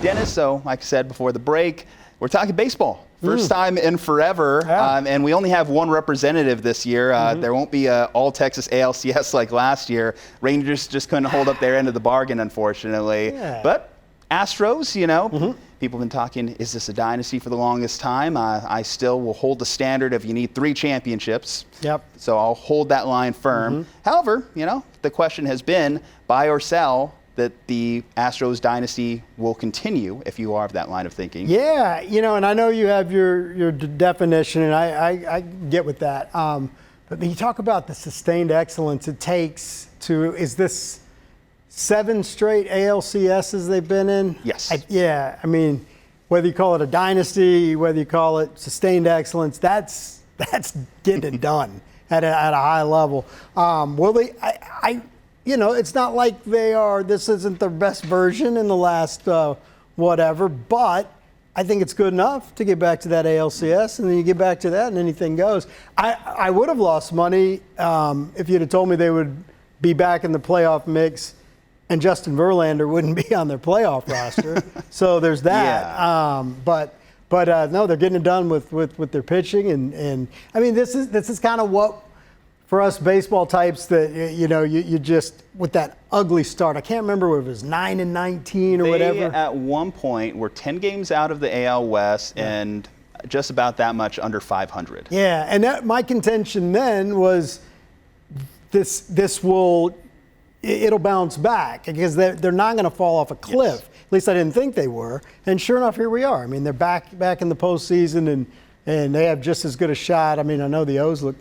Dennis, so like I said before the break, we're talking baseball. First time in forever, and we only have one representative this year. There won't be a all-Texas ALCS like last year. Rangers just couldn't hold up their end of the bargain, unfortunately. But Astros, people have been talking, is this a dynasty for the longest time? I still will hold the standard of you need 3 championships. So I'll hold that line firm. However, the question has been buy or sell that the Astros dynasty will continue if you are of that line of thinking. Yeah, and I know you have your definition, and I get with that. But when you talk about the sustained excellence it takes to, is this 7 straight ALCSs they've been in? Yes. I mean, whether you call it a dynasty, whether you call it sustained excellence, that's getting it done at a high level. Will they? It's not like this isn't their best version in the last whatever, but I think it's good enough to get back to that ALCS, and then you get back to that and anything goes. I would have lost money if you'd have told me they would be back in the playoff mix and Justin Verlander wouldn't be on their playoff roster. So there's that. But no, they're getting it done with their pitching. And I mean, this is kind of what, for us baseball types, that you just, with that ugly start, I can't remember if it was 9-19 or whatever. At one point were 10 games out of the AL West and just about that much under 500. Yeah, and my contention then was it'll bounce back because they're not going to fall off a cliff. Yes. At least I didn't think they were. And sure enough, here we are. I mean, they're back in the postseason, and they have just as good a shot. I mean, I know the O's look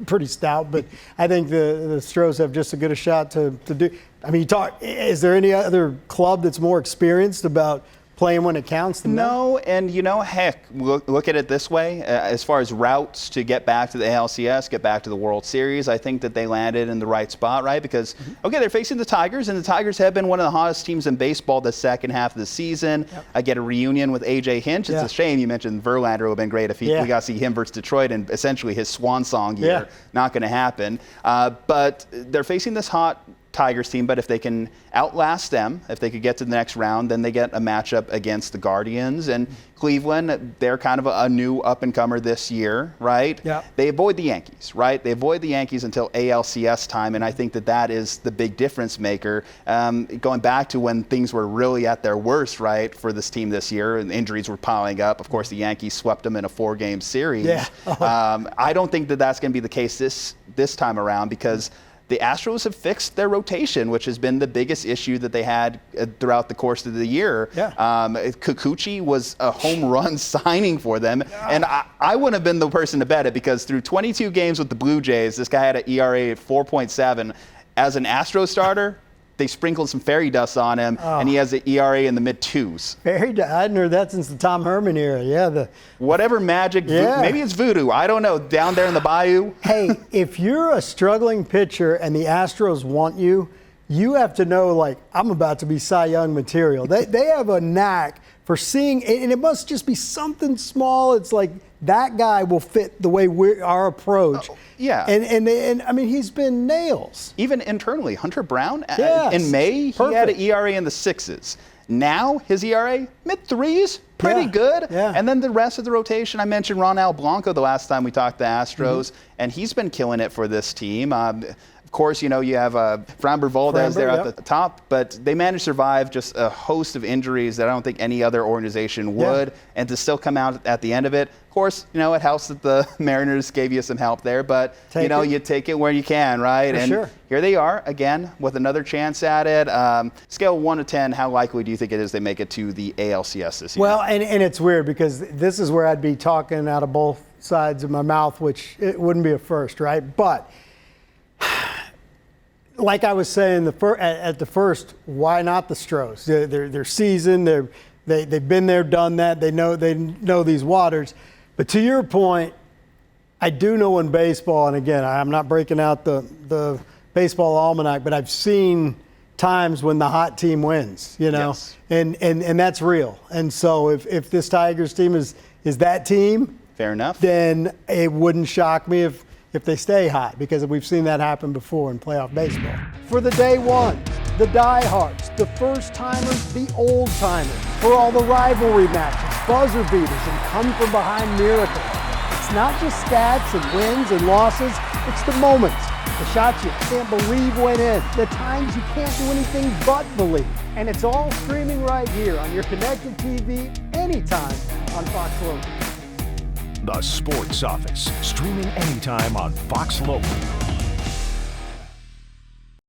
pretty stout, but I think the Astros have just as good a shot to do. I mean, is there any other club that's more experienced about playing when it counts than No, and heck, look at it this way. As far as routes to get back to the ALCS, get back to the World Series, I think that they landed in the right spot, right? Because, they're facing the Tigers, and the Tigers have been one of the hottest teams in baseball the second half of the season. I get a reunion with A.J. Hinch. It's a shame you mentioned Verlander. It would have been great if we got to see him versus Detroit and essentially his swan song year. Not going to happen. But they're facing this hot Tigers team, but if they can outlast them, if they could get to the next round, then they get a matchup against the Guardians. And Cleveland, they're kind of a new up-and-comer this year, right? They avoid the Yankees, right? They avoid the Yankees until ALCS time, and I think that is the big difference maker. Going back to when things were really at their worst, right, for this team this year, and injuries were piling up. Of course, the Yankees swept them in a 4-game series. I don't think that's going to be the case this time around because the Astros have fixed their rotation, which has been the biggest issue that they had throughout the course of the year. Kikuchi was a home run signing for them, and I wouldn't have been the person to bet it because through 22 games with the Blue Jays, this guy had an ERA of 4.7. As an Astro starter, they sprinkled some fairy dust on him, and he has an ERA in the mid-2s. Fairy dust? I hadn't heard that since the Tom Herman era. Whatever magic, maybe it's voodoo. I don't know. Down there in the bayou. Hey, if you're a struggling pitcher and the Astros want you, you have to know, I'm about to be Cy Young material. They have a knack for seeing, and it must just be something small. It's like that guy will fit the way our approach. And I mean, he's been nails. Even internally, Hunter Brown, in May, he had an ERA in the 6s. Now, his ERA, mid-3s, pretty good. And then the rest of the rotation, I mentioned Ronald Blanco the last time we talked to Astros, and he's been killing it for this team. Of course, you have Framber Valdez there at the top, but they managed to survive just a host of injuries that I don't think any other organization would, and to still come out at the end of it. Of course, it helps that the Mariners gave you some help there, but, you take it where you can, right? Here they are, again, with another chance at it. Scale 1 to 10, how likely do you think it is they make it to the ALCS this year? Well, and it's weird because this is where I'd be talking out of both sides of my mouth, which it wouldn't be a first, right? But like I was saying at the first, why not the Astros? They're seasoned. They've been there, done that. They know these waters. But to your point, I do know in baseball, and again, I'm not breaking out the baseball almanac, but I've seen times when the hot team wins, and that's real. And so if this Tigers team is that team, fair enough, then it wouldn't shock me if they stay hot, because we've seen that happen before in playoff baseball. For the day one. the diehards, the first-timers, the old-timers, for all the rivalry matches, buzzer beaters, and come-from-behind miracles. It's not just stats and wins and losses, it's the moments, the shots you can't believe went in, the times you can't do anything but believe. And it's all streaming right here on your connected TV anytime on Fox Local. The Sports Office, streaming anytime on Fox Local.